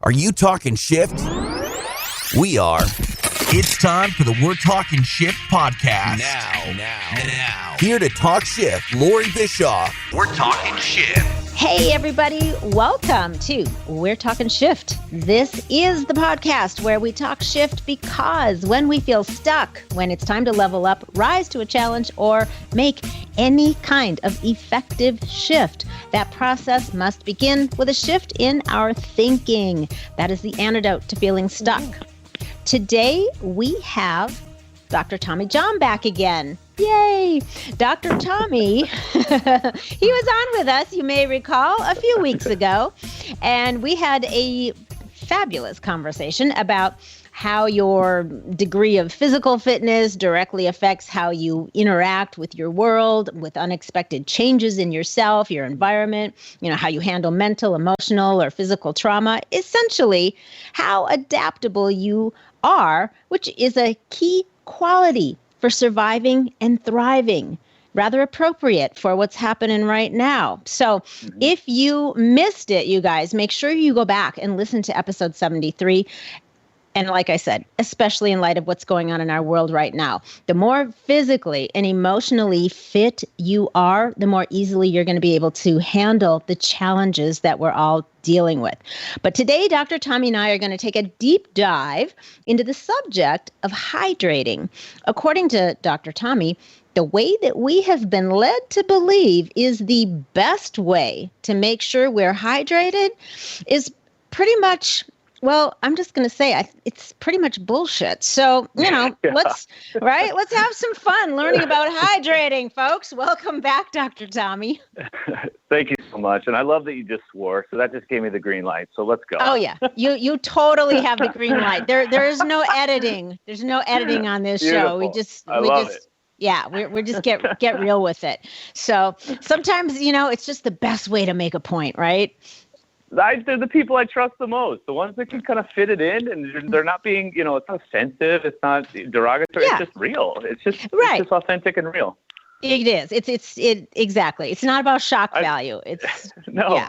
Are you talking shift? We are. It's time for the We're Talking Shift podcast. Now. Here to talk shift, Loree Bischoff. We're Talking Shift. Hey, everybody. Welcome to We're Talking Shift. This is the podcast where we talk shift because when we feel stuck, when it's time to level up, rise to a challenge, or make any kind of effective shift, that process must begin with a shift in our thinking. That is the antidote to feeling stuck. Today, we have Dr. Tommy John back again. Yay! Dr. Tommy, he was on with us, you may recall, a few weeks ago, and we had a fabulous conversation about how your degree of physical fitness directly affects how you interact with your world, with unexpected changes in yourself, your environment, how you handle mental, emotional, or physical trauma, essentially how adaptable you are, which is a key quality for surviving and thriving, rather appropriate for what's happening right now. So if you missed it, you guys, make sure you go back and listen to episode 73. And like I said, especially in light of what's going on in our world right now, the more physically and emotionally fit you are, the more easily you're going to be able to handle the challenges that we're all dealing with. But today, Dr. Tommy and I are going to take a deep dive into the subject of hydrating. According to Dr. Tommy, the way that we have been led to believe is the best way to make sure we're hydrated is pretty much, well, I'm just going to say it's pretty much bullshit. So, let's have some fun learning about hydrating, folks. Welcome back, Dr. Tommy. Thank you so much. And I love that you just swore. So that just gave me the green light. So let's go. Oh, yeah. You totally have the green light. There is no editing. There's no editing on this show. I love it. Yeah, we're just get real with it. So sometimes, it's just the best way to make a point, right? They're the people I trust the most, the ones that can kind of fit it in, and they're not being, it's not offensive, it's not derogatory, It's just real. It's just authentic and real. It is. It's exactly. It's not about shock value. It's No.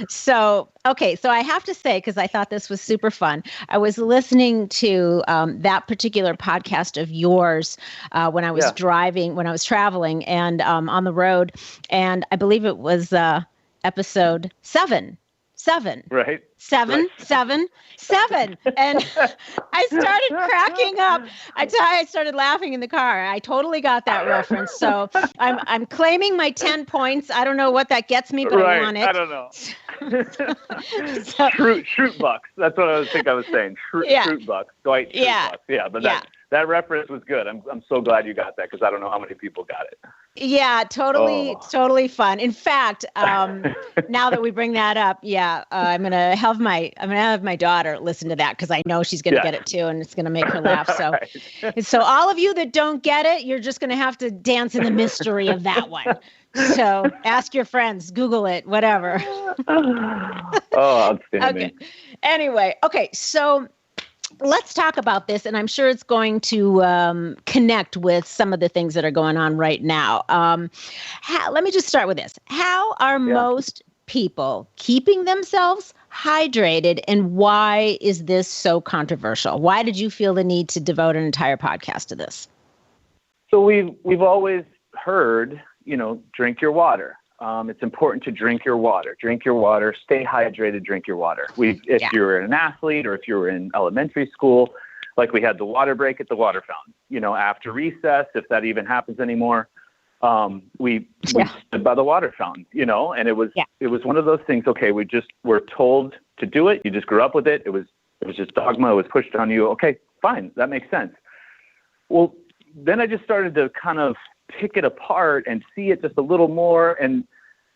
So I have to say, because I thought this was super fun, I was listening to that particular podcast of yours when I was traveling and on the road, and I believe it was episode 7. Right. Seven. And I started cracking up. I started laughing in the car. I totally got that reference. So I'm claiming my 10 points. I don't know what that gets me, but I want it. I don't know. Shroot bucks. That's what I was saying. Shroot bucks. Dwight Schrute bucks. Yeah, but that reference was good. I'm so glad you got that because I don't know how many people got it. Yeah, totally fun. In fact, now that we bring that up, I'm gonna have my daughter listen to that because I know she's gonna get it too, and it's gonna make her laugh. So, So all of you that don't get it, you're just gonna have to dance in the mystery of that one. So ask your friends, Google it, whatever. Outstanding. Okay. Anyway, so let's talk about this, and I'm sure it's going to connect with some of the things that are going on right now. Let me just start with this. How are most people keeping themselves hydrated, and why is this so controversial? Why did you feel the need to devote an entire podcast to this? So we've always heard, drink your water. It's important to drink your water. Drink your water. Stay hydrated. Drink your water. If you're an athlete or if you were in elementary school, like we had the water break at the water fountain. After recess, if that even happens anymore, we stood by the water fountain. And it was one of those things. Okay, we're told to do it. You just grew up with it. It was just dogma. It was pushed on you. Okay, fine, that makes sense. Well, then I just started to kind of pick it apart and see it just a little more. And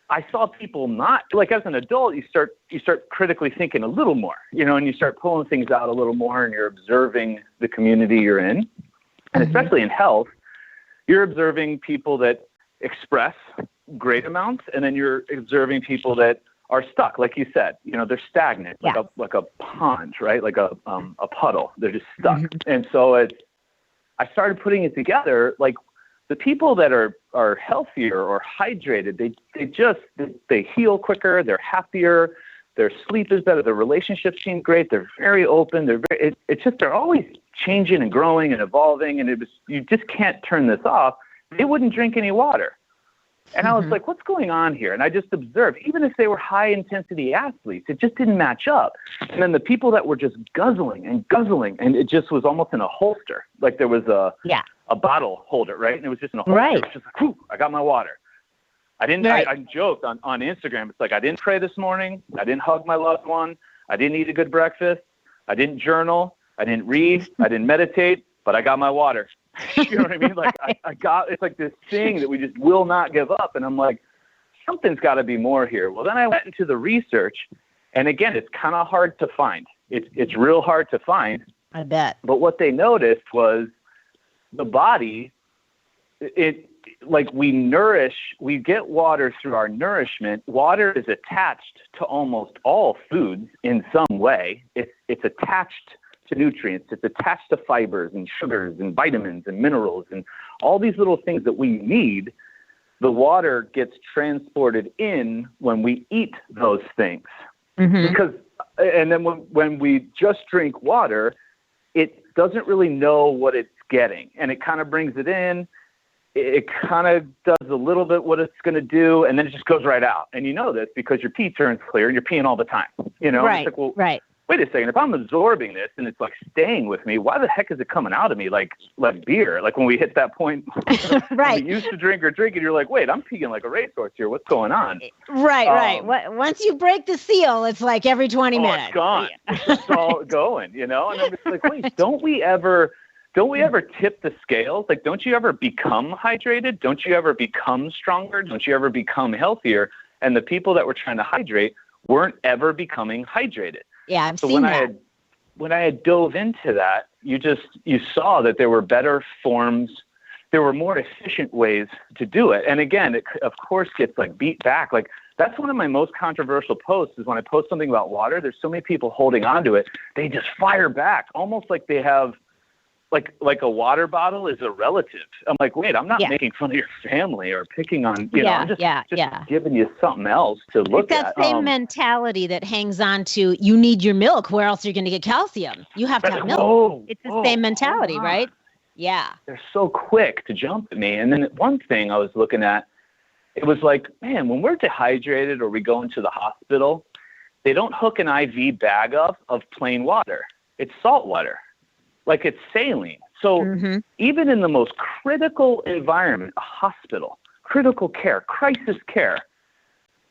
I saw people not, like, as an adult, you start critically thinking a little more, and you start pulling things out a little more, and you're observing the community you're in. And especially in health, you're observing people that express great amounts, and then you're observing people that are stuck, like you said, they're stagnant, like a pond, right? Like a puddle. They're just stuck. And so I started putting it together, like, the people that are healthier or hydrated, they heal quicker, they're happier, Their sleep is better. Their relationships seem great. They're very open. They're always changing and growing and evolving. And you just can't turn this off. They wouldn't drink any water. And I was like, what's going on here? And I just observed, even if they were high intensity athletes, it just didn't match up. And then the people that were just guzzling, and it just was almost in a holster. Like there was a bottle holder, right? And it was just in a holster. Right. It was just like, whew, I got my water. I joked on Instagram. It's like, I didn't pray this morning. I didn't hug my loved one. I didn't eat a good breakfast. I didn't journal. I didn't read. I didn't meditate, but I got my water. You know what I mean? Like it's like this thing that we just will not give up. And I'm like, something's got to be more here. Well, then I went into the research, and again, it's kind of hard to find. It's real hard to find. I bet. But what they noticed was the body, we get water through our nourishment. Water is attached to almost all foods in some way. It's attached to nutrients. It's attached to fibers and sugars and vitamins and minerals and all these little things that we need. The water gets transported in when we eat those things. And then when we just drink water, it doesn't really know what it's getting, and it kind of brings it in. It kind of does a little bit what it's going to do, and then it just goes right out. And you know this because your pee turns clear and you're peeing all the time. You know, right? It's like, well, right. Wait a second. If I'm absorbing this and it's like staying with me, why the heck is it coming out of me like beer? Like when we hit that point, right? We used to drink, and you're like, wait, I'm peeing like a racehorse here. What's going on? Right. Once you break the seal, it's like every 20 minutes. It's gone. It's all going, you know. And I'm just like, wait, don't we ever tip the scales? Like, don't you ever become hydrated? Don't you ever become stronger? Don't you ever become healthier? And the people that were trying to hydrate weren't ever becoming hydrated. Yeah, I've seen that. When I had dove into that, you saw that there were better forms, there were more efficient ways to do it. And again, it of course gets like beat back. Like that's one of my most controversial posts is when I post something about water, there's so many people holding on to it. They just fire back almost like they have like a water bottle is a relative. I'm like, wait, I'm not making fun of your family or picking on, I'm just giving you something else to look at. It's that same mentality that hangs on to, you need your milk. Where else are you going to get calcium? You have to have milk. It's the same mentality, right? Yeah. They're so quick to jump at me. And then one thing I was looking at, it was like, man, when we're dehydrated or we go into the hospital, they don't hook an IV bag up of plain water. It's salt water. Like it's saline. So even in the most critical environment, a hospital, critical care, crisis care,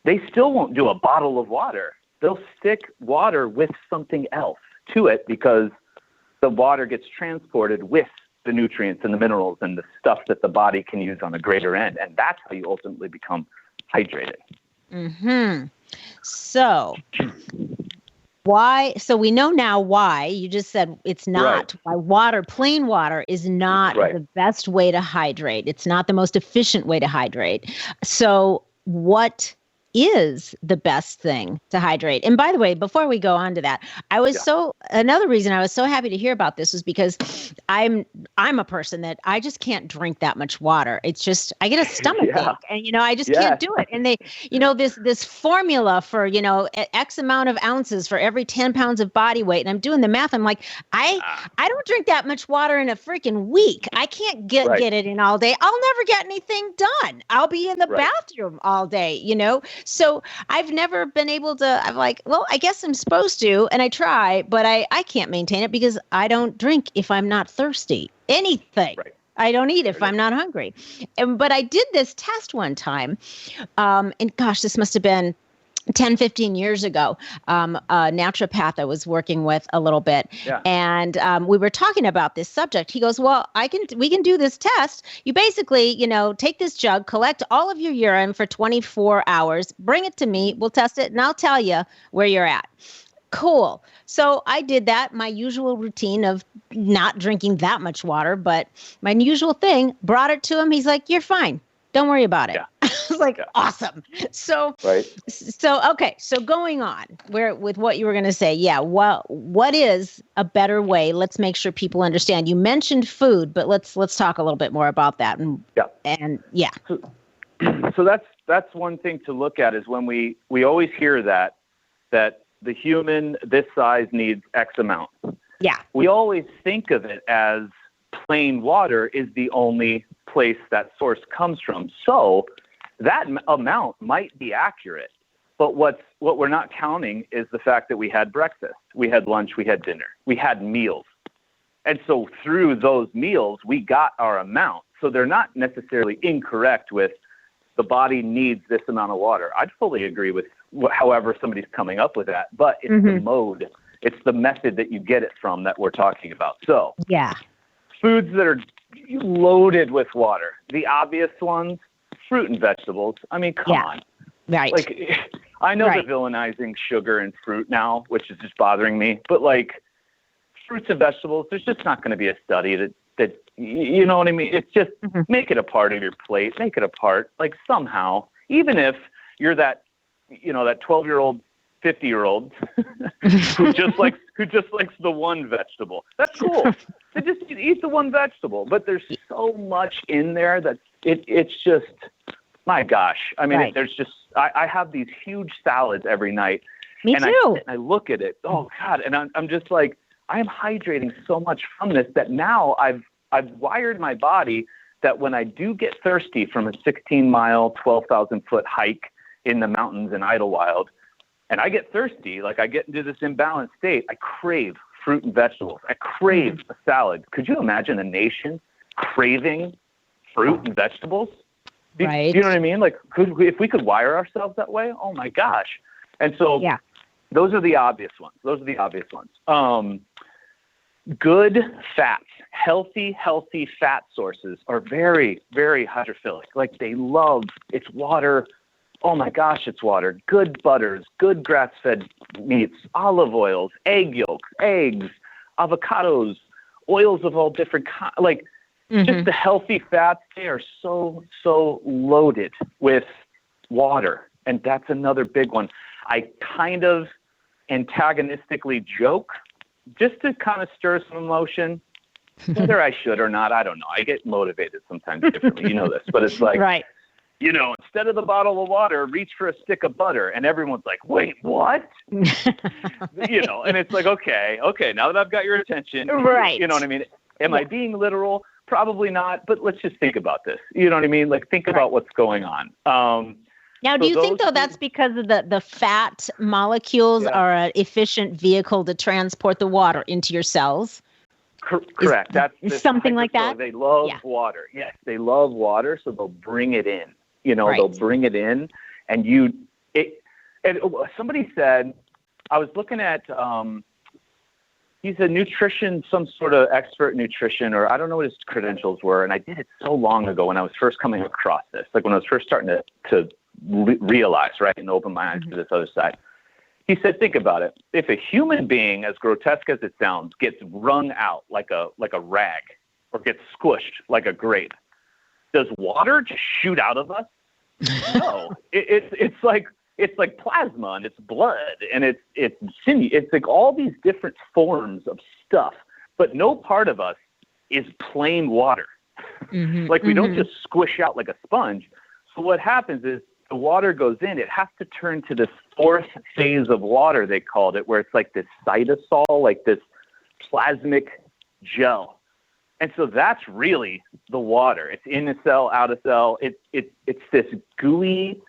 they still won't do a bottle of water. They'll stick water with something else to it because the water gets transported with the nutrients and the minerals and the stuff that the body can use on a greater end. And that's how you ultimately become hydrated. So why? So we know now why. You just said it's not why plain water is not the best way to hydrate. It's not the most efficient way to hydrate. So what is the best thing to hydrate? And by the way, before we go on to that, another reason I was so happy to hear about this was because I'm a person that I just can't drink that much water. It's just, I get a stomach ache and, I just can't do it. And they, this formula for, X amount of ounces for every 10 pounds of body weight. And I'm doing the math. I'm like, I don't drink that much water in a freaking week. I can't get it in all day. I'll never get anything done. I'll be in the bathroom all day, So I've never been able to, I'm like, well, I guess I'm supposed to, and I try, but I can't maintain it because I don't drink if I'm not thirsty. Anything. I don't eat if I'm not hungry. But I did this test one time, and gosh, this must have been 10, 15 years ago, a naturopath I was working with a little bit. And we were talking about this subject. He goes, well, we can do this test. You basically, take this jug, collect all of your urine for 24 hours, bring it to me, we'll test it, and I'll tell you where you're at. Cool. So I did that, my usual routine of not drinking that much water, but my usual thing, brought it to him. He's like, you're fine. Don't worry about it. I was like, awesome. So going on with what you were going to say. Yeah. Well, what is a better way? Let's make sure people understand. You mentioned food, but let's talk a little bit more about that. So that's one thing to look at is when we always hear that that the human this size needs X amount. Yeah. We always think of it as plain water is the only place that source comes from. So that amount might be accurate, but what we're not counting is the fact that we had breakfast, we had lunch, we had dinner, we had meals. And so through those meals, we got our amount. So they're not necessarily incorrect with the body needs this amount of water. I'd fully agree with however somebody's coming up with that, but it's the mode, it's the method that you get it from that we're talking about. So yeah, foods that are loaded with water, the obvious ones, fruit and vegetables. I mean, come on. Right. Like, I know they're villainizing sugar and fruit now, which is just bothering me, but like fruits and vegetables, there's just not going to be a study that, you know what I mean? It's just make it a part of your plate, make it a part, like somehow, even if you're that, you know, that 12-year-old, 50-year-old who just likes the one vegetable. That's cool. They just eat the one vegetable, but there's so much in there that it's just, my gosh. I mean, there's just, I have these huge salads every night. Me too. I look at it. Oh God. And I'm just like, I am hydrating so much from this that now I've wired my body that when I do get thirsty from a 16-mile, 12,000-foot hike in the mountains in Idlewild, and I get thirsty, like I get into this imbalanced state, I crave fruit and vegetables. I crave a salad. Could you imagine a nation craving fruit and vegetables? Right. Do you know what I mean? Like, if we could wire ourselves that way, oh my gosh. And so those are the obvious ones. Good fats, healthy fat sources are very, very hydrophilic. Like they love, it's water. Oh my gosh, it's water. Good butters, good grass-fed meats, olive oils, egg yolks, eggs, avocados, oils of all different kinds. Like just the healthy fats, they are so loaded with water. And that's another big one. I kind of antagonistically joke just to kind of stir some emotion, whether I should or not, I don't know. I get motivated sometimes differently. You know this, but it's like, you know, instead of the bottle of water, reach for a stick of butter. And everyone's like, wait, what? You know, and it's like, okay, now that I've got your attention, you know what I mean? Am I being literal? Probably not, but let's just think about this. You know what I mean? Like think about what's going on. Now, do you think, though, that's because of the fat molecules are an efficient vehicle to transport the water into your cells? Correct. That's something like that? They love water. Yes, they love water, so they'll bring it in. You know, they'll bring it in, and and somebody said, I was looking at, he's a nutrition, some sort of expert in nutrition, or I don't know what his credentials were, and I did it so long ago when I was first coming across this, like when I was first starting to realize, right, and open my eyes to this other side. He said, think about it. If a human being, as grotesque as it sounds, gets wrung out like a rag or gets squished like a grape, does water just shoot out of us? No. It's like plasma and it's blood and it's sinew. It's like all these different forms of stuff, but no part of us is plain water. Like we don't just squish out like a sponge. So what happens is the water goes in, it has to turn to this fourth phase of water, they called it, where it's like this cytosol, like this plasmic gel. And so that's really the water. It's in a cell, out of cell. It's this gooey,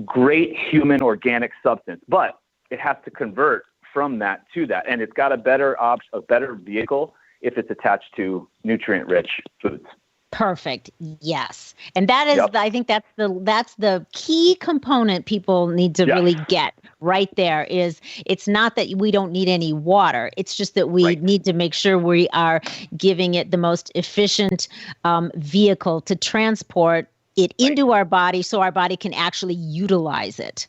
great human organic substance, but it has to convert from that to that. And it's got a better vehicle if it's attached to nutrient-rich foods. Perfect. Yes. And that is, I think that's the key component people need to really get right there is it's not that we don't need any water. It's just that we need to make sure we are giving it the most efficient vehicle to transport it into our body so our body can actually utilize it.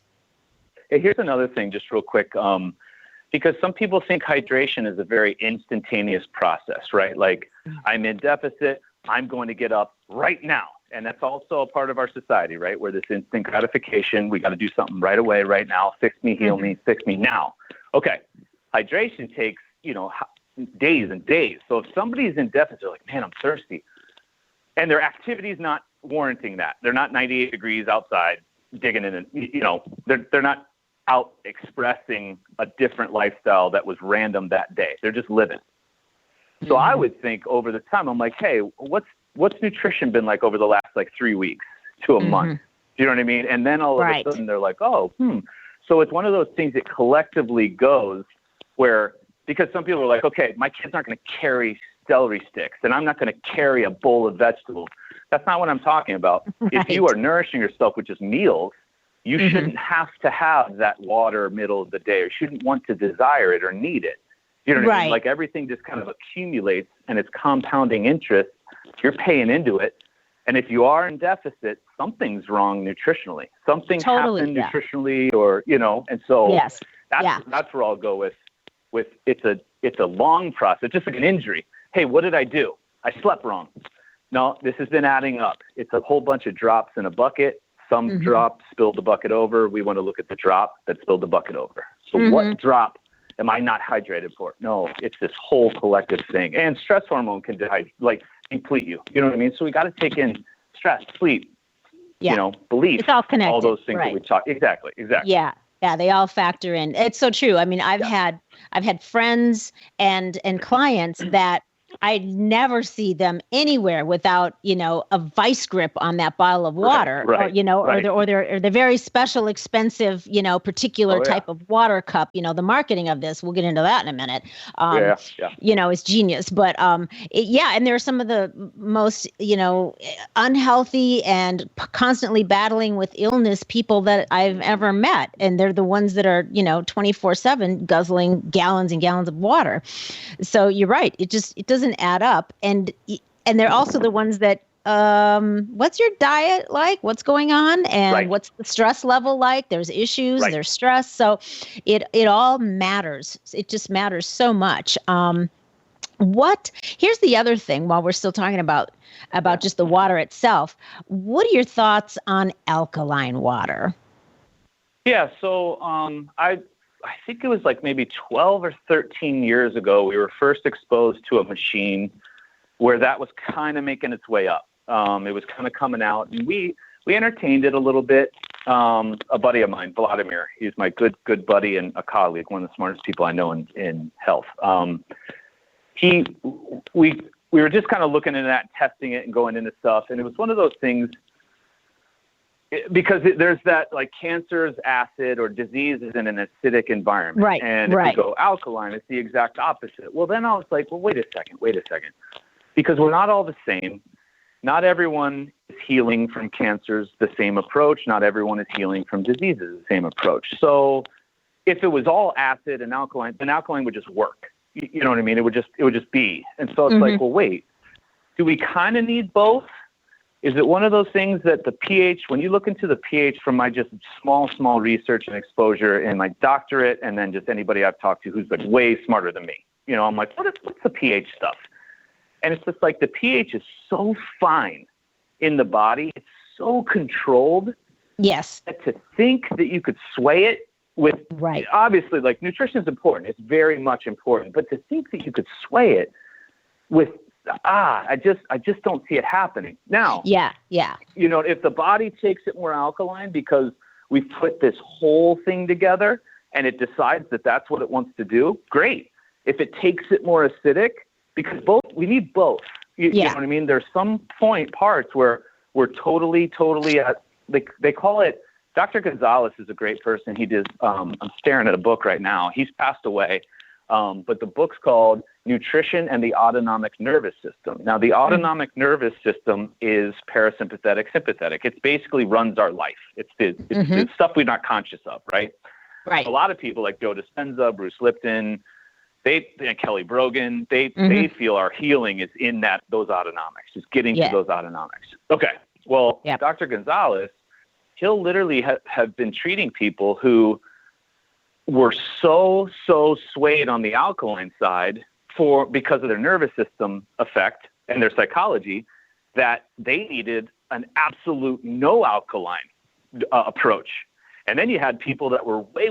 Hey, here's another thing just real quick. Because some people think hydration is a very instantaneous process, right? Like I'm in deficit, I'm going to get up right now. And that's also a part of our society, right? Where this instant gratification, we got to do something right away, right now, fix me, heal me, fix me now. Okay. Hydration takes, days and days. So if somebody's in deficit, they're like, man, I'm thirsty. And their activity's not warranting that. They're not 98 degrees outside digging in, they're not out expressing a different lifestyle that was random that day. They're just living. So I would think over the time, I'm like, hey, what's nutrition been like over the last 3 weeks to a month? Do you know what I mean? And then all of a sudden they're like, oh, So it's one of those things that collectively goes where, because some people are like, okay, my kids aren't going to carry celery sticks and I'm not going to carry a bowl of vegetables. That's not what I'm talking about. If you are nourishing yourself with just meals, you shouldn't have to have that water middle of the day, or shouldn't want to desire it or need it. You know what I mean? Like everything just kind of accumulates and it's compounding interest. You're paying into it. And if you are in deficit, something's wrong nutritionally. Something happened nutritionally, or, and so that's where I'll go with it's a long process, just like an injury. Hey, what did I do? I slept wrong. No, this has been adding up. It's a whole bunch of drops in a bucket. Some drop spilled the bucket over. We want to look at the drop that spilled the bucket over. So what drop am I not hydrated for? No, it's this whole collective thing. And stress hormone can deplete you. You know what I mean? So we got to take in stress, sleep, belief. It's all connected. All those things that we talk. Exactly. Yeah. Yeah, they all factor in. It's so true. I mean, I've had friends and clients that I never see them anywhere without, a vice grip on that bottle of water, or the very special, expensive, particular type of water cup. The marketing of this, we'll get into that in a minute. Is genius. But and there are some of the most, unhealthy and constantly battling with illness people that I've ever met, and they're the ones that are 24/7 guzzling gallons and gallons of water. So you're right. It doesn't add up, and they're also the ones that what's your diet like, what's going on, and what's the stress level like? There's issues, there's stress, so it all matters. It just matters so much. Here's the other thing, while we're still talking about just the water itself, what are your thoughts on alkaline water? So I think it was maybe 12 or 13 years ago, we were first exposed to a machine where that was kind of making its way up. It was kind of coming out, and we entertained it a little bit. A buddy of mine, Vladimir, he's my good buddy and a colleague, one of the smartest people I know in health. We were just kind of looking into that, testing it and going into stuff. And it was one of those things, because there's that cancer is acid, or disease is in an acidic environment. Right. And if you go alkaline, it's the exact opposite. Well, then I was like, well, wait a second. Because we're not all the same. Not everyone is healing from cancers the same approach. Not everyone is healing from diseases the same approach. So if it was all acid and alkaline, then alkaline would just work. You know what I mean? It would just be. And so it's like, well, wait, do we kind of need both? Is it one of those things that the pH, when you look into the pH from my just small research and exposure in my doctorate, and then just anybody I've talked to who's way smarter than me, I'm like, what's the pH stuff? And it's just the pH is so fine in the body. It's so controlled. Yes. That to think that you could sway it with, obviously, nutrition is important. It's very much important. But to think that you could sway it with, I just don't see it happening. Now, if the body takes it more alkaline because we've put this whole thing together and it decides that that's what it wants to do, great. If it takes it more acidic, because we need both. You know what I mean? There's some parts where we're totally at, they call it, Dr. Gonzalez is a great person. He did, I'm staring at a book right now. He's passed away. But the book's called Nutrition and the Autonomic Nervous System. Now, the autonomic nervous system is parasympathetic, sympathetic. It basically runs our life. It's the stuff we're not conscious of, right? Right. A lot of people like Joe Dispenza, Bruce Lipton, Kelly Brogan, they feel our healing is in those autonomics, just getting to those autonomics. Okay. Well, Dr. Gonzalez, he'll literally have been treating people who were so swayed on the alkaline side because of their nervous system effect and their psychology that they needed an absolute no alkaline approach. And then you had people that were way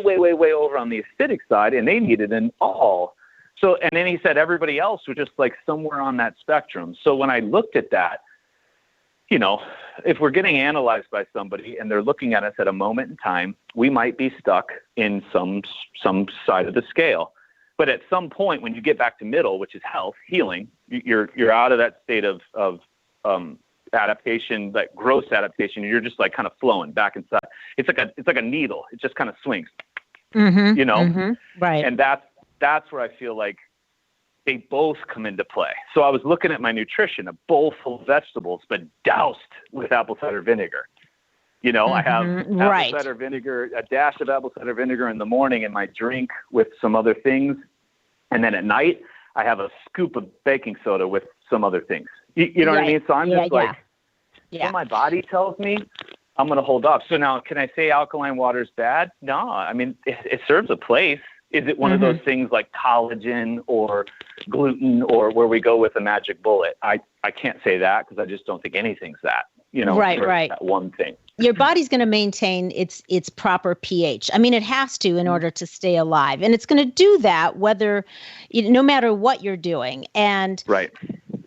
over on the acidic side, and they needed an all. So, and then he said everybody else was just somewhere on that spectrum. So when I looked at that, if we're getting analyzed by somebody and they're looking at us at a moment in time, we might be stuck in some side of the scale. But at some point, when you get back to middle, which is health, healing, you're out of that state of adaptation, that gross adaptation. You're just like kind of flowing back inside. It's like a needle. It just kind of swings. Right. And that's where I feel like they both come into play. So I was looking at my nutrition, a bowl full of vegetables, but doused with apple cider vinegar. I have apple cider vinegar, a dash of apple cider vinegar in the morning in my drink with some other things. And then at night, I have a scoop of baking soda with some other things. You know what I mean? So I'm just like, when my body tells me, I'm going to hold off. So now, can I say alkaline water is bad? No. I mean, it serves a place. Is it one of those things like collagen or gluten or where we go with a magic bullet? I can't say that because I just don't think anything's that, right. That one thing. Your body's going to maintain its proper pH. I mean, it has to in order to stay alive. And it's going to do that no matter what you're doing. And right.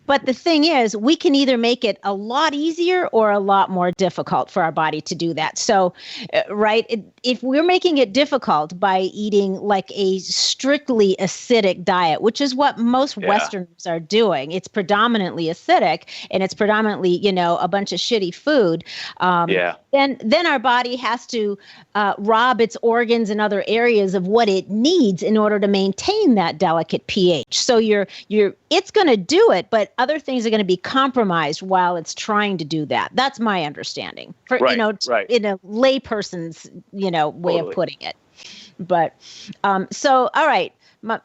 But the thing is, we can either make it a lot easier or a lot more difficult for our body to do that. So, if we're making it difficult by eating like a strictly acidic diet, which is what most Westerners are doing, it's predominantly acidic and it's predominantly, a bunch of shitty food. Then our body has to rob its organs and other areas of what it needs in order to maintain that delicate pH. So it's going to do it, but other things are going to be compromised while it's trying to do that. That's my understanding. In a layperson's, way of putting it. But so, all right.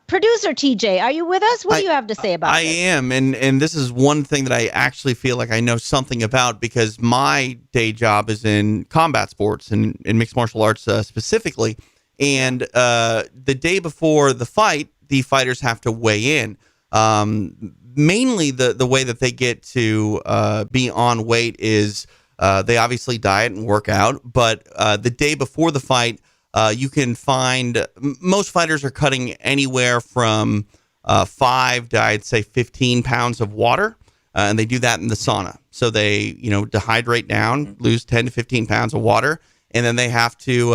Producer TJ, are you with us? What do you have to say about this? I am, and this is one thing that I actually feel like I know something about because my day job is in combat sports and in mixed martial arts specifically. And the day before the fight, the fighters have to weigh in. Mainly the way that they get to be on weight is they obviously diet and work out, but the day before the fight, you can find most fighters are cutting anywhere from 5 to, I'd say, 15 pounds of water, and they do that in the sauna. So they, dehydrate down, lose 10 to 15 pounds of water, and then they have to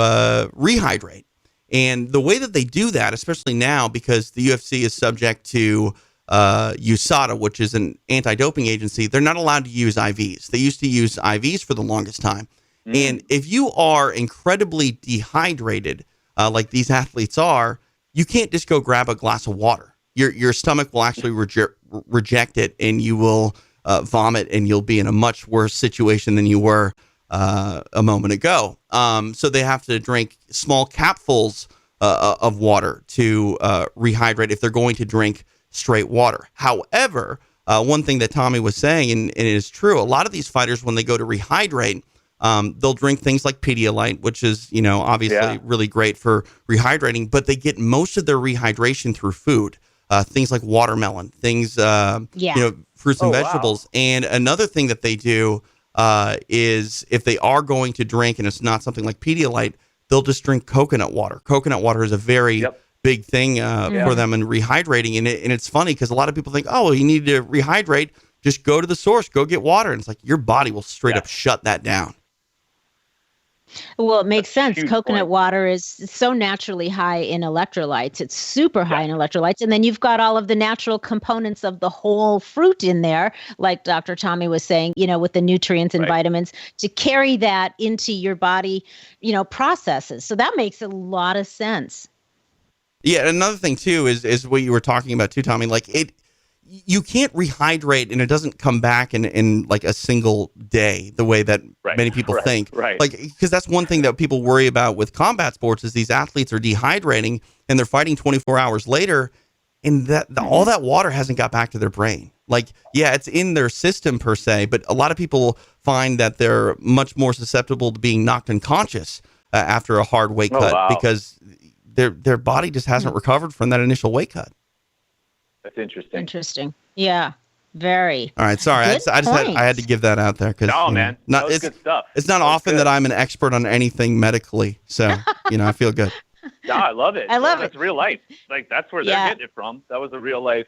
rehydrate. And the way that they do that, especially now, because the UFC is subject to USADA, which is an anti-doping agency, they're not allowed to use IVs. They used to use IVs for the longest time. And if you are incredibly dehydrated, like these athletes are, you can't just go grab a glass of water. Your stomach will actually reject it, and you will vomit, and you'll be in a much worse situation than you were a moment ago. So they have to drink small capfuls of water to rehydrate if they're going to drink straight water. However, one thing that Tommy was saying, and it is true, a lot of these fighters, when they go to rehydrate, they'll drink things like Pedialyte, which is, obviously really great for rehydrating, but they get most of their rehydration through food, things like watermelon, things, fruits and vegetables. Wow. And another thing that they do is if they are going to drink and it's not something like Pedialyte, they'll just drink coconut water. Coconut water is a very big thing for them in rehydrating. And it's funny because a lot of people think, oh, well, you need to rehydrate. Just go to the source, go get water. And it's like your body will straight up shut that down. Well, it makes sense. Coconut water is so naturally high in electrolytes. It's super high in electrolytes. And then you've got all of the natural components of the whole fruit in there, like Dr. Tommy was saying, with the nutrients and vitamins to carry that into your body, processes. So that makes a lot of sense. Yeah. Another thing, too, is what you were talking about, too, Tommy. Like you can't rehydrate and it doesn't come back in like a single day the way that many people think. Right. Like, because that's one thing that people worry about with combat sports is these athletes are dehydrating and they're fighting 24 hours later and all that water hasn't got back to their brain. Like, it's in their system per se, but a lot of people find that they're much more susceptible to being knocked unconscious after a hard weight cut because their body just hasn't recovered from that initial weight cut. That's interesting. Interesting. Yeah. Very. All right. Sorry. I had to give that out there because man. It's good stuff. It's not often that I'm an expert on anything medically. So, I feel good. No, I love it. That's real life. Like that's where they're getting it from. That was a real life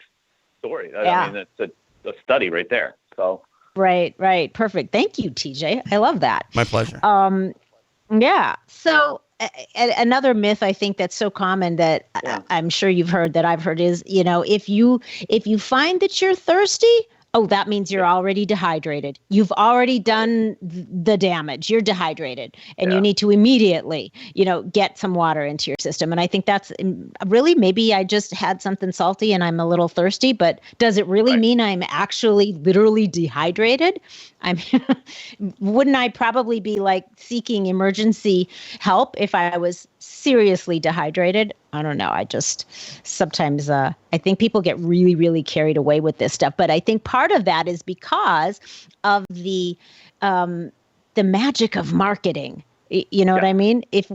story. I mean, that's a study right there. So Right. Perfect. Thank you, TJ. I love that. My pleasure. Yeah. So another myth I think that's so common that I'm sure you've heard, that I've heard, is, if you find that you're thirsty, that means you're already dehydrated. You've already done the damage. You're dehydrated, and you need to immediately, get some water into your system. And I think that's really, maybe I just had something salty and I'm a little thirsty, but does it really mean I'm actually literally dehydrated? Wouldn't I probably be like seeking emergency help if I was seriously dehydrated? I don't know. I just sometimes I think people get really, really carried away with this stuff. But I think part of that is because of the magic of marketing. You know what I mean? If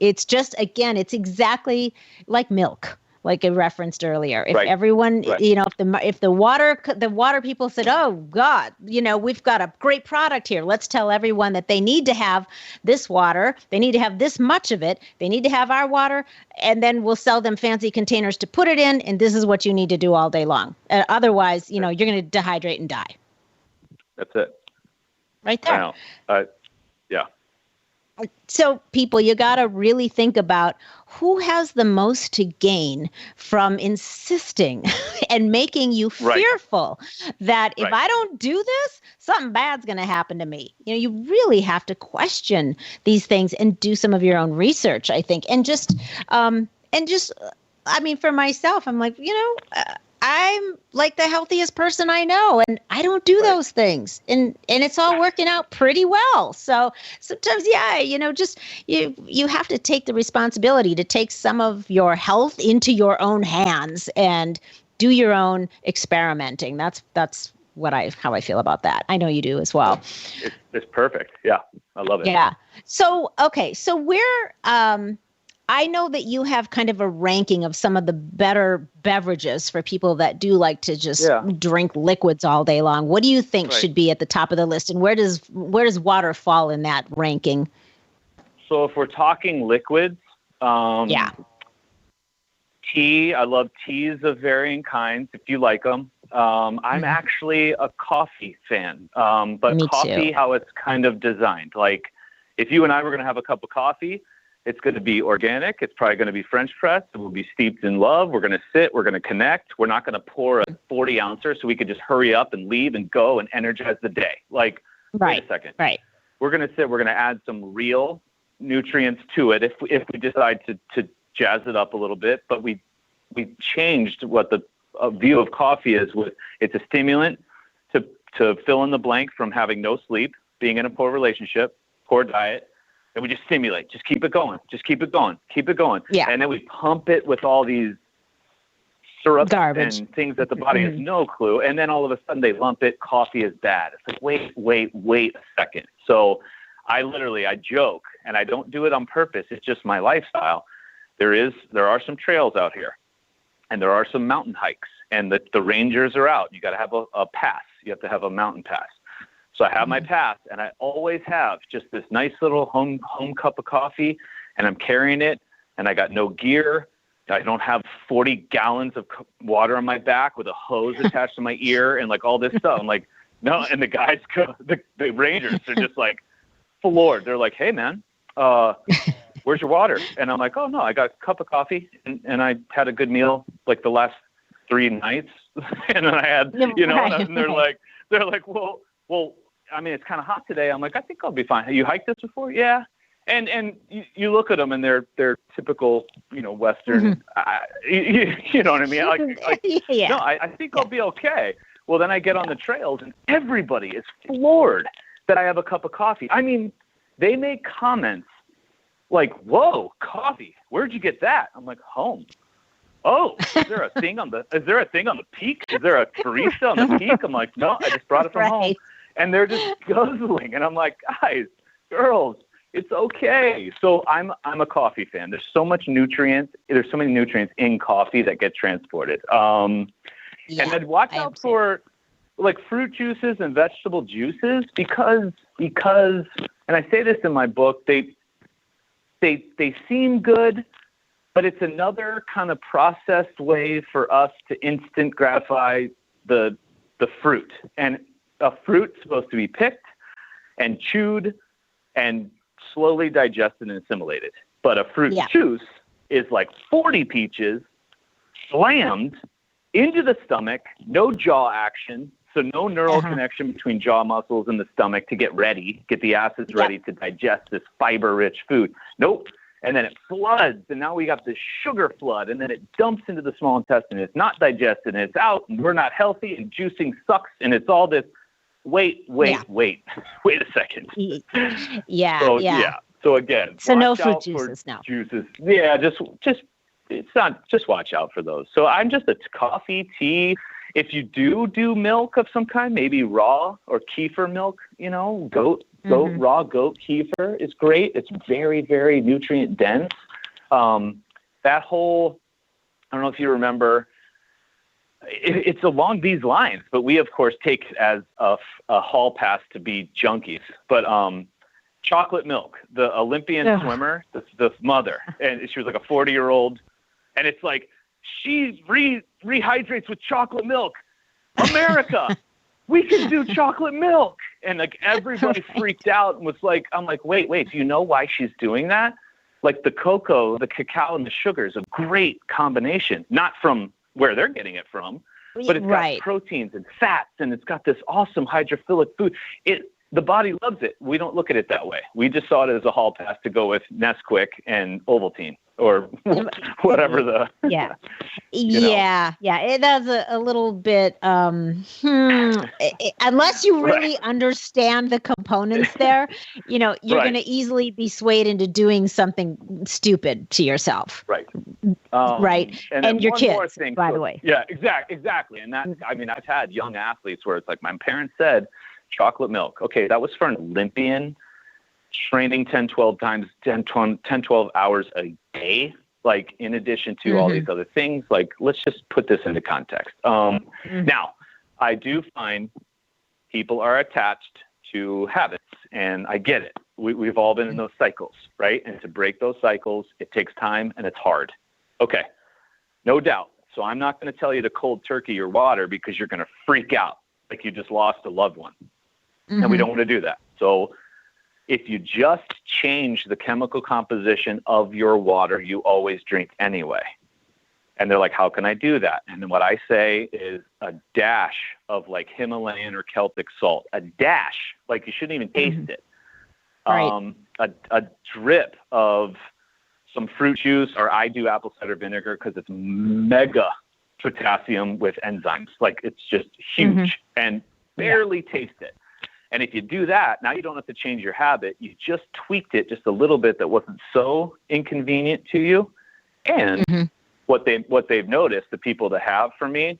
it's just, again, it's exactly like milk, like I referenced earlier. If everyone, if the water people said, "Oh God, we've got a great product here. Let's tell everyone that they need to have this water. They need to have this much of it. They need to have our water, and then we'll sell them fancy containers to put it in. And this is what you need to do all day long. Otherwise, you're going to dehydrate and die." That's it. Right there. I know. Yeah. So people, you got to really think about who has the most to gain from insisting and making you fearful that if I don't do this, something bad's going to happen to me. You really have to question these things and do some of your own research, I think. And for myself, I'm like, I'm like the healthiest person I know, and I don't do those things, and it's all working out pretty well. So sometimes, you have to take the responsibility to take some of your health into your own hands and do your own experimenting. That's how I feel about that. I know you do as well. It's perfect. Yeah, I love it. Yeah. So we're I know that you have kind of a ranking of some of the better beverages for people that do like to just drink liquids all day long. What do you think should be at the top of the list, and where does water fall in that ranking? So if we're talking liquids, tea, I love teas of varying kinds if you like them. I'm actually a coffee fan, but Me coffee, too. how it's kind of designed. Like if you and I were going to have a cup of coffee, it's going to be organic. It's probably going to be French pressed. It will be steeped in love. We're going to sit. We're going to connect. We're not going to pour a 40 ouncer so we could just hurry up and leave and go and energize the day. Like, wait a second. Right. We're going to sit. We're going to add some real nutrients to it if we decide to jazz it up a little bit. But we changed what the view of coffee is. With it's a stimulant to fill in the blank from having no sleep, being in a poor relationship, poor diet. And we just stimulate. Just keep it going. Just keep it going. Keep it going. Yeah. And then we pump it with all these syrups and things that the body has no clue. And then all of a sudden they lump it. Coffee is bad. It's like, wait a second. So I joke, and I don't do it on purpose. It's just my lifestyle. There are some trails out here, and there are some mountain hikes, and the rangers are out. You got to have a pass. You have to have a mountain pass. So I have my pass, and I always have just this nice little home cup of coffee, and I'm carrying it, and I got no gear. I don't have 40 gallons of water on my back with a hose attached to my ear and like all this stuff. I'm like, no. And the guys the rangers, they're just like floored. They're like, "Hey man, where's your water?" And I'm like, "Oh no, I got a cup of coffee and I had a good meal like the last 3 nights." And then I had, and they're like, well, I mean, it's kind of hot today. I'm like, I think I'll be fine. Have you hiked this before? Yeah. And you look at them and they're typical, Western, you know what I mean? No, I think I'll be okay. Well, then I get on the trails and everybody is floored that I have a cup of coffee. I mean, they make comments like, "Whoa, coffee. Where'd you get that?" I'm like, "Home." "Oh, is there a thing on the peak? Is there a barista on the peak?" I'm like, "No, I just brought it from home." And they're just guzzling. And I'm like, "Guys, girls, it's okay." So I'm a coffee fan. There's so many nutrients in coffee that get transported. And then watch out for like fruit juices and vegetable juices because and I say this in my book, they seem good, but it's another kind of processed way for us to instant gratify the fruit. And a fruit's supposed to be picked and chewed and slowly digested and assimilated. But a fruit juice is like 40 peaches slammed into the stomach, no jaw action, so no neural connection between jaw muscles and the stomach to get the acids ready to digest this fiber-rich food. Nope. And then it floods, and now we got this sugar flood, and then it dumps into the small intestine. It's not digested, and it's out, and we're not healthy, and juicing sucks, and it's all this. Wait a second. So again, no fruit juices now. Juices, just watch out for those. So I'm just a coffee, tea. If you do milk of some kind, maybe raw or kefir milk, raw goat kefir is great. It's very, very nutrient dense. That whole, I don't know if you remember, it's along these lines, but we of course take it as a hall pass to be junkies. But chocolate milk, the Olympian swimmer, the mother, and she was like a 40-year-old, and it's like, she rehydrates with chocolate milk. America, we can do chocolate milk. And like everybody freaked out and was like, I'm like, wait, do you know why she's doing that? Like the cocoa, the cacao, and the sugar is a great combination, not from where they're getting it from, but it's got proteins and fats, and it's got this awesome hydrophilic food. The body loves it. We don't look at it that way. We just saw it as a hall pass to go with Nesquik and Ovaltine or whatever the. It does a little bit. Unless you really understand the components there, you're going to easily be swayed into doing something stupid to yourself. Right. And your kids, by the way. Yeah, exactly. And that, I mean, I've had young athletes where it's like, my parents said, chocolate milk. Okay, that was for an Olympian training 10-12 hours a day, like in addition to all these other things. Like, let's just put this into context. Now, I do find people are attached to habits, and I get it. We've all been in those cycles, right? And to break those cycles, it takes time and it's hard. Okay, no doubt. So I'm not going to tell you to cold turkey your water because you're going to freak out like you just lost a loved one. And we don't want to do that. So if you just change the chemical composition of your water, you always drink anyway. And they're like, how can I do that? And then what I say is a dash of like Himalayan or Celtic salt, a dash, like you shouldn't even taste it. A drip of some fruit juice, or I do apple cider vinegar because it's mega potassium with enzymes. Like it's just huge and barely taste it. And if you do that, now you don't have to change your habit. You just tweaked it just a little bit that wasn't so inconvenient to you. And what they've noticed, the people that have for me,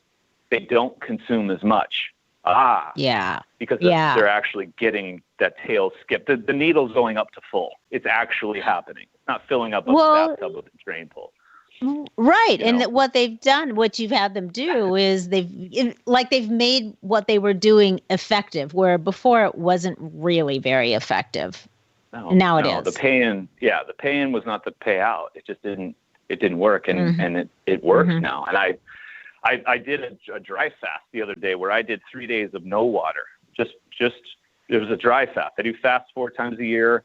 they don't consume as much. Because they're actually getting that tail skip. The needle's going up to full. It's actually happening. It's not filling up a bathtub with a drain pull. Right. And what you've had them do is they've made what they were doing effective, where before it wasn't really very effective. Now it is. The pay-in was not the payout. It just didn't work. And it works now. And I did a dry fast the other day where I did 3 days of no water. Just it was a dry fast. I do fast 4 times a year,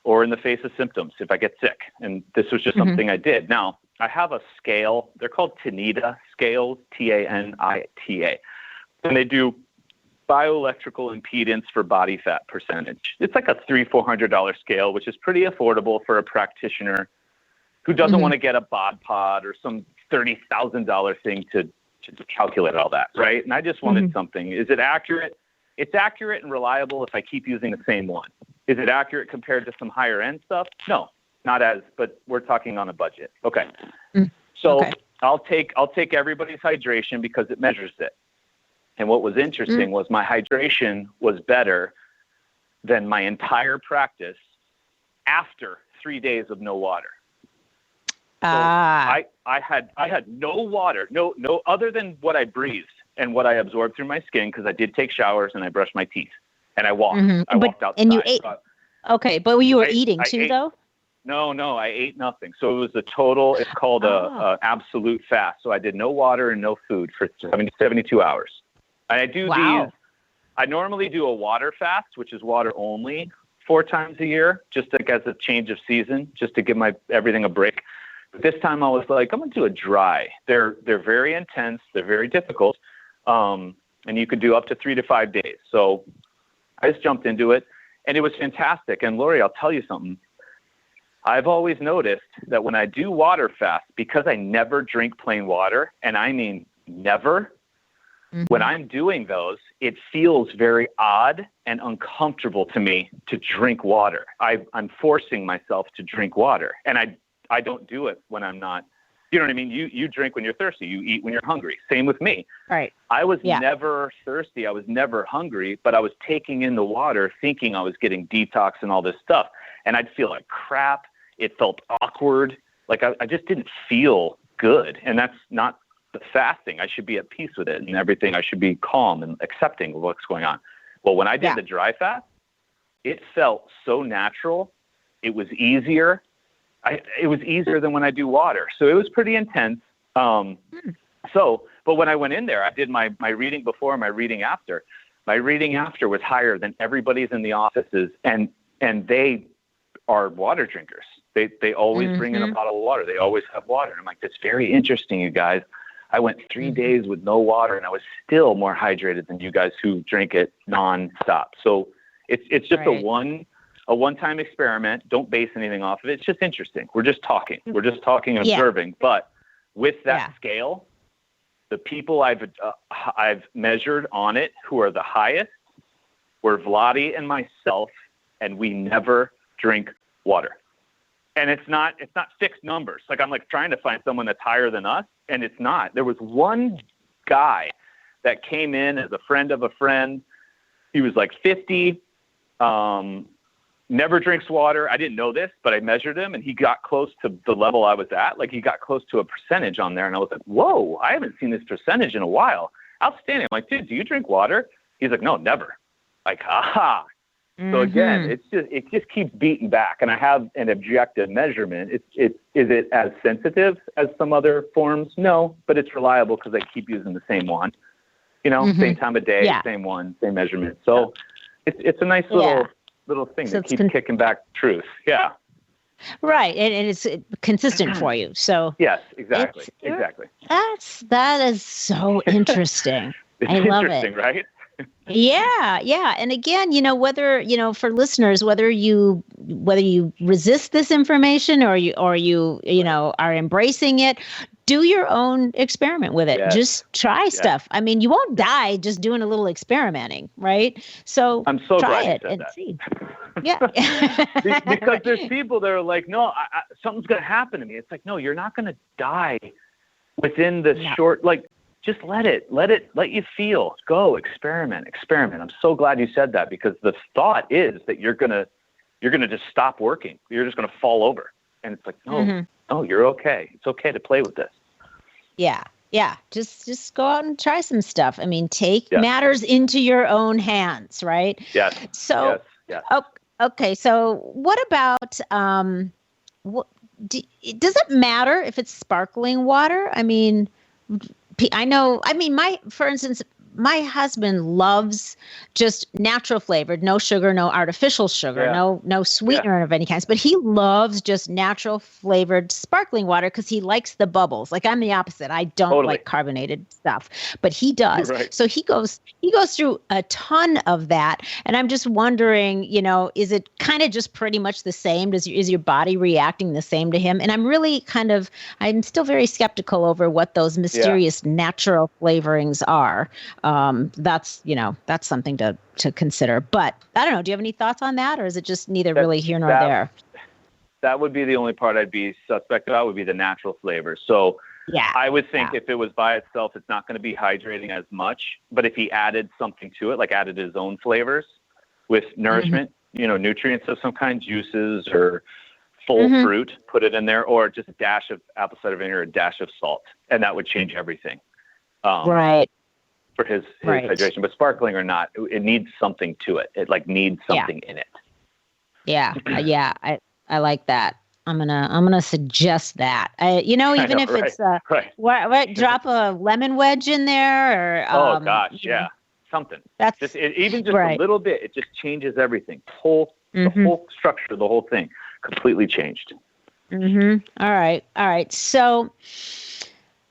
or in the face of symptoms if I get sick. And this was just something I did. Now, I have a scale. They're called Tanita scales, Tanita. And they do bioelectrical impedance for body fat percentage. It's like a $300-400 scale, which is pretty affordable for a practitioner who doesn't want to get a bod pod or some $30,000 thing to calculate all that, right? And I just wanted something. Is it accurate? It's accurate and reliable if I keep using the same one. Is it accurate compared to some higher end stuff? No, not as, but we're talking on a budget. Okay. So I'll take everybody's hydration because it measures it. And what was interesting was my hydration was better than my entire practice after 3 days of no water. So I had no water, no other than what I breathed and what I absorbed through my skin, because I did take showers and I brushed my teeth and I walked. I walked outside. And you ate. Okay, but you were eating too, though? No, I ate nothing. So it was a total. It's called a absolute fast. So I did no water and no food for 72 hours. And I do these. I normally do a water fast, which is water only, 4 times a year, just like as a change of season, just to give everything a break. But this time I was like, I'm going to do a dry. They're very intense. They're very difficult. And you could do up to 3 to 5 days. So I just jumped into it, and it was fantastic. And Loree, I'll tell you something. I've always noticed that when I do water fast, because I never drink plain water, and I mean never, when I'm doing those, it feels very odd and uncomfortable to me to drink water. I'm forcing myself to drink water, and I don't do it when I'm not. You know what I mean? You drink when you're thirsty. You eat when you're hungry. Same with me. Right. I was never thirsty. I was never hungry, but I was taking in the water thinking I was getting detox and all this stuff. And I'd feel like crap. It felt awkward. Like I just didn't feel good. And that's not the fasting. I should be at peace with it and everything. I should be calm and accepting of what's going on. Well, when I did the dry fast, it felt so natural. It was easier. It was easier than when I do water. So it was pretty intense. But when I went in there, I did my reading before, my reading after. My reading after was higher than everybody's in the offices, and they are water drinkers. They always bring in a bottle of water. They always have water. And I'm like, that's very interesting, you guys. I went 3 days with no water, and I was still more hydrated than you guys who drink it nonstop. So it's just a one-time experiment. Don't base anything off of it. It's just interesting. We're just talking. We're just talking and observing. But with that scale, the people I've measured on it who are the highest were Vladi and myself, and we never drink water. And it's not fixed numbers. Like I'm like trying to find someone that's higher than us, and it's not. There was one guy that came in as a friend of a friend. He was like 50, never drinks water. I didn't know this, but I measured him, and he got close to the level I was at. Like he got close to a percentage on there, and I was like, whoa, I haven't seen this percentage in a while. Outstanding. I'm like, dude, do you drink water? He's like, no, never. Like, aha. So again, it just keeps beating back, and I have an objective measurement. Is it as sensitive as some other forms? No, but it's reliable because I keep using the same one. You know, same time of day, same one, same measurement. So it's a nice little thing that keeps kicking back truth. Yeah. Right, and it's consistent for you. So yes, exactly. That is so interesting. I love it. Interesting, right? Yeah. And again, whether, for listeners, whether you resist this information or you are embracing it, do your own experiment with it. Yes. Just try stuff. I mean, you won't die just doing a little experimenting, right? So I'm so try glad it and that. see. Yeah. Because there's people that are like, no, something's going to happen to me. It's like, no, you're not going to die within the short, just let you feel. Go experiment. I'm so glad you said that, because the thought is that you're gonna just stop working. You're just gonna fall over. And it's like, no, you're okay. It's okay to play with this. Yeah. Just go out and try some stuff. I mean, take matters into your own hands, right? Yes. So yes. Okay. So what about does it matter if it's sparkling water? I mean, for instance, my husband loves just natural flavored, no sugar, no artificial sugar, no sweetener of any kinds, but he loves just natural flavored sparkling water because he likes the bubbles. Like I'm the opposite. I don't like carbonated stuff, but he does. Right. So he goes through a ton of that. And I'm just wondering, is it kind of just pretty much the same? Is your body reacting the same to him? And I'm still very skeptical over what those mysterious natural flavorings are. That's something to consider. But I don't know. Do you have any thoughts on that, or is it just neither really here nor there? That would be the only part I'd be suspect about, would be the natural flavors. So I would think if it was by itself, it's not going to be hydrating as much. But if he added something to it, like added his own flavors with nourishment, nutrients of some kind, juices or full fruit, put it in there, or just a dash of apple cider vinegar, a dash of salt, and that would change everything. Right. For his hydration, but sparkling or not, it needs something to it. It needs something in it. Yeah. I like that. I'm gonna suggest that. Even if it's drop a lemon wedge in there, or something. That's Even just right. a little bit, it just changes everything. The whole structure, the whole thing completely changed. All right. So,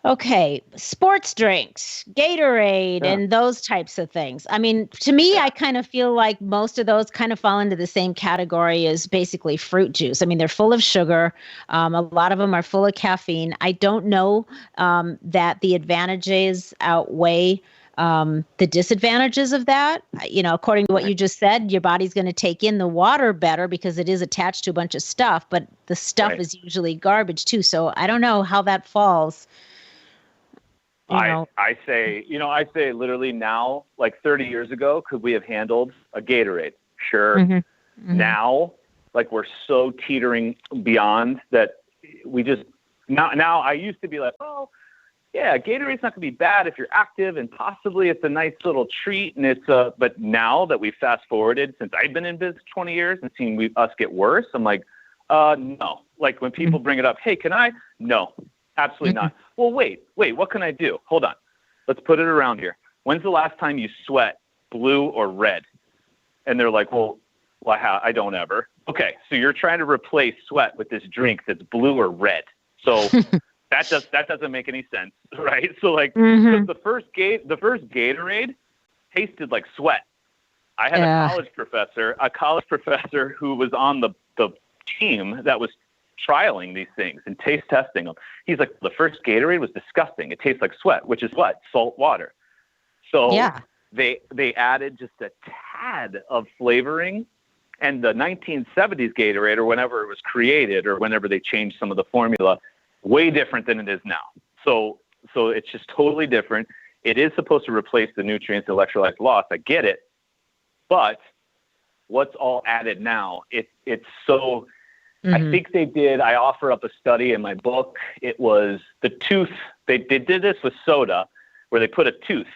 okay, sports drinks, Gatorade, and those types of things. I mean, to me, I kind of feel like most of those kind of fall into the same category as basically fruit juice. I mean, they're full of sugar. A lot of them are full of caffeine. I don't know that the advantages outweigh the disadvantages of that. According to what you just said, your body's going to take in the water better because it is attached to a bunch of stuff, but the stuff is usually garbage too. So I don't know how that falls. I say literally now, like 30 years ago, could we have handled a Gatorade? Sure. Now, like we're so teetering beyond that we just, now I used to be like, oh, yeah, Gatorade's not going to be bad if you're active, and possibly it's a nice little treat. And but now that we fast forwarded, since I've been in business 20 years and seen us get worse, I'm like, no. Like when people bring it up, hey, can I? No, absolutely not. Well, wait, what can I do? Hold on. Let's put it around here. When's the last time you sweat blue or red? And they're like, well, I don't ever. Okay, so you're trying to replace sweat with this drink that's blue or red. So that doesn't make any sense, right? So like the first Gatorade tasted like sweat. I had a college professor who was on the team that was trialing these things and taste testing them. He's like, the first Gatorade was disgusting. It tastes like sweat, which is what? Salt water. So they added just a tad of flavoring, and the 1970s Gatorade, or whenever it was created, or whenever they changed some of the formula, way different than it is now. So it's just totally different. It is supposed to replace the nutrients, electrolytes lost. I get it. But what's all added now? It's so, I think I offer up a study in my book. It was the tooth. They did this with soda, where they put a tooth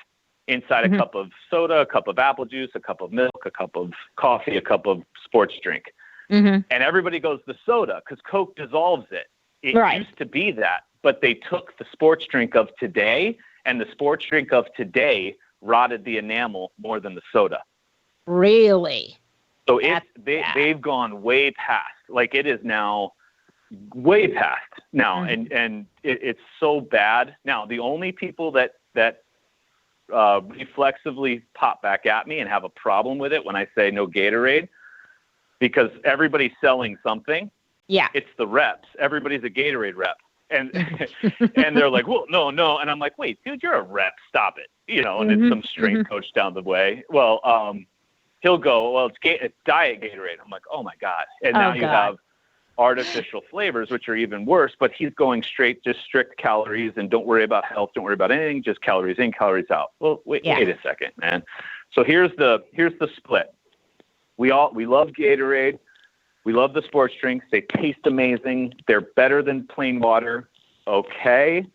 inside a cup of soda, a cup of apple juice, a cup of milk, a cup of coffee, a cup of sports drink. And everybody goes the soda because Coke dissolves it. It used to be that, but they took the sports drink of today, and the sports drink of today rotted the enamel more than the soda. Really? So they've gone way past. Like it is now way past now, and it's so bad. Now the only people that reflexively pop back at me and have a problem with it when I say no Gatorade, because everybody's selling something. Yeah. It's the reps. Everybody's a Gatorade rep. And and they're like, well, no. And I'm like, wait, dude, you're a rep. Stop it. And it's some strength coach down the way. Well, he'll go, well, it's diet Gatorade. I'm like, oh my God. And now you have artificial flavors, which are even worse, but he's going straight, just strict calories, and don't worry about health. Don't worry about anything. Just calories in, calories out. Well, wait a second, man. So here's the split. We love Gatorade. We love the sports drinks. They taste amazing. They're better than plain water. Okay.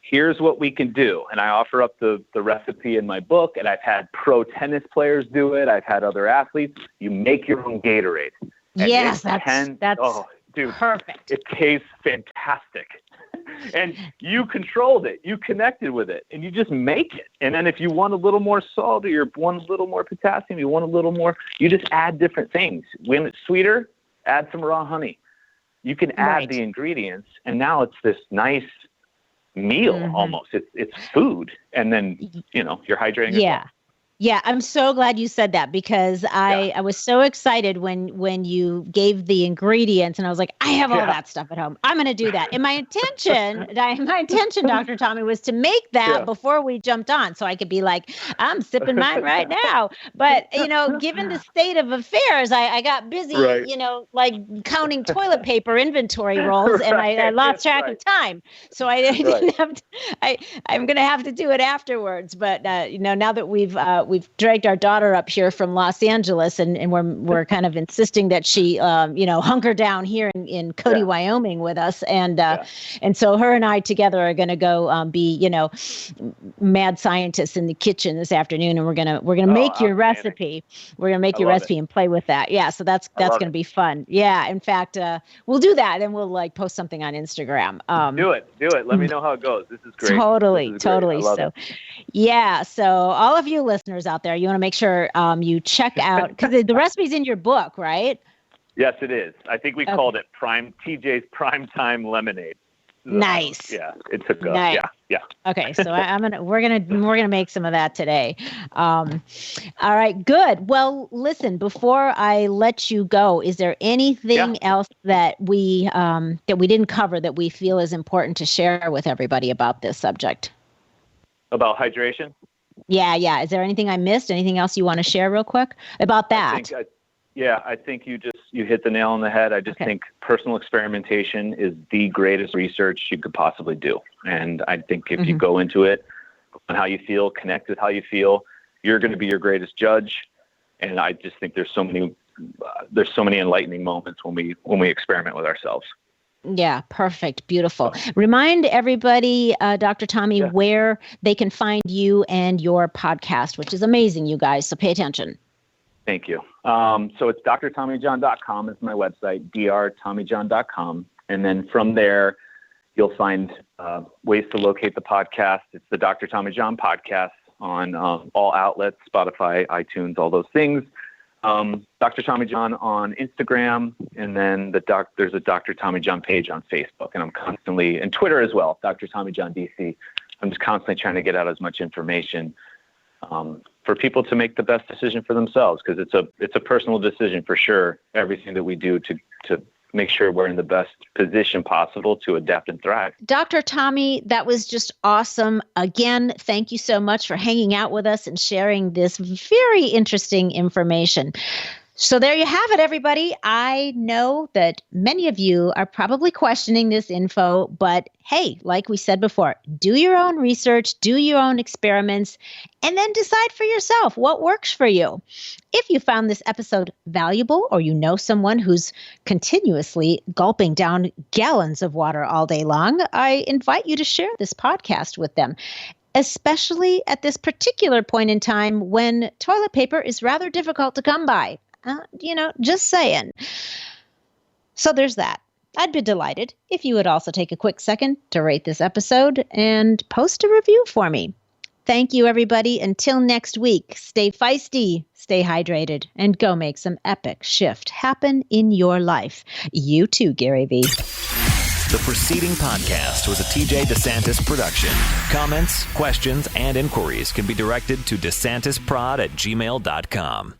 Here's what we can do. And I offer up the recipe in my book, and I've had pro tennis players do it. I've had other athletes. You make your own Gatorade. And yes, that's perfect. It tastes fantastic. And you controlled it. You connected with it, and you just make it. And then if you want a little more salt, or you want a little more potassium, you want a little more, you just add different things. When it's sweeter, add some raw honey. You can add the ingredients, and now it's this nice meal almost. It's food, and then you're hydrating yourself. Yeah, I'm so glad you said that, because I was so excited when you gave the ingredients, and I was like, I have all that stuff at home. I'm going to do that. And my intention, Dr. Tommy, was to make that before we jumped on, so I could be like, I'm sipping mine right now. But given the state of affairs, I got busy, like counting toilet paper inventory rolls, and I lost track of time. So I didn't have to. I'm going to have to do it afterwards. But now that we've dragged our daughter up here from Los Angeles, and we're kind of insisting that she hunker down here in Cody, Wyoming with us, and so her and I together are going to go be mad scientists in the kitchen this afternoon, and we're gonna make your recipe. We're gonna make your recipe and play with that. Yeah, so that's gonna be fun. Yeah, in fact, we'll do that, and we'll like post something on Instagram. Do it. Let me know how it goes. This is great. Totally. So, so all of you listeners, listeners out there, you want to make sure you check out, because the recipe's in your book, right? Yes, it is. I think we called it TJ's Primetime Lemonade. Nice. Yeah, it took nice. Yeah. Okay, so we're gonna make some of that today. All right, good. Well, listen, before I let you go, is there anything else that we didn't cover that we feel is important to share with everybody about this subject? About hydration? Yeah. Is there anything I missed? Anything else you want to share real quick about that? I think you hit the nail on the head. I just think personal experimentation is the greatest research you could possibly do. And I think if you go into it on how you feel, connect with how you feel, you're going to be your greatest judge. And I just think there's so many enlightening moments when we experiment with ourselves. Yeah, perfect. Beautiful. Remind everybody, Dr. Tommy, where they can find you and your podcast, which is amazing, you guys. So pay attention. Thank you. So it's drtommyjohn.com is my website, drtommyjohn.com. And then from there, you'll find ways to locate the podcast. It's the Dr. Tommy John podcast on all outlets, Spotify, iTunes, all those things. Dr. Tommy John on Instagram, and then there's a Dr. Tommy John page on Facebook, and I'm constantly, and Twitter as well, Dr. Tommy John DC. I'm just constantly trying to get out as much information for people to make the best decision for themselves, because it's a personal decision for sure. Everything that we do to make sure we're in the best position possible to adapt and thrive. Dr. Tommy, that was just awesome. Again, thank you so much for hanging out with us and sharing this very interesting information. So there you have it, everybody. I know that many of you are probably questioning this info, but hey, like we said before, do your own research, do your own experiments, and then decide for yourself what works for you. If you found this episode valuable, or you know someone who's continuously gulping down gallons of water all day long, I invite you to share this podcast with them, especially at this particular point in time when toilet paper is rather difficult to come by. Just saying. So there's that. I'd be delighted if you would also take a quick second to rate this episode and post a review for me. Thank you, everybody. Until next week, stay feisty, stay hydrated, and go make some epic shift happen in your life. You too, Gary V. The preceding podcast was a TJ DeSantis production. Comments, questions, and inquiries can be directed to DeSantisProd@gmail.com.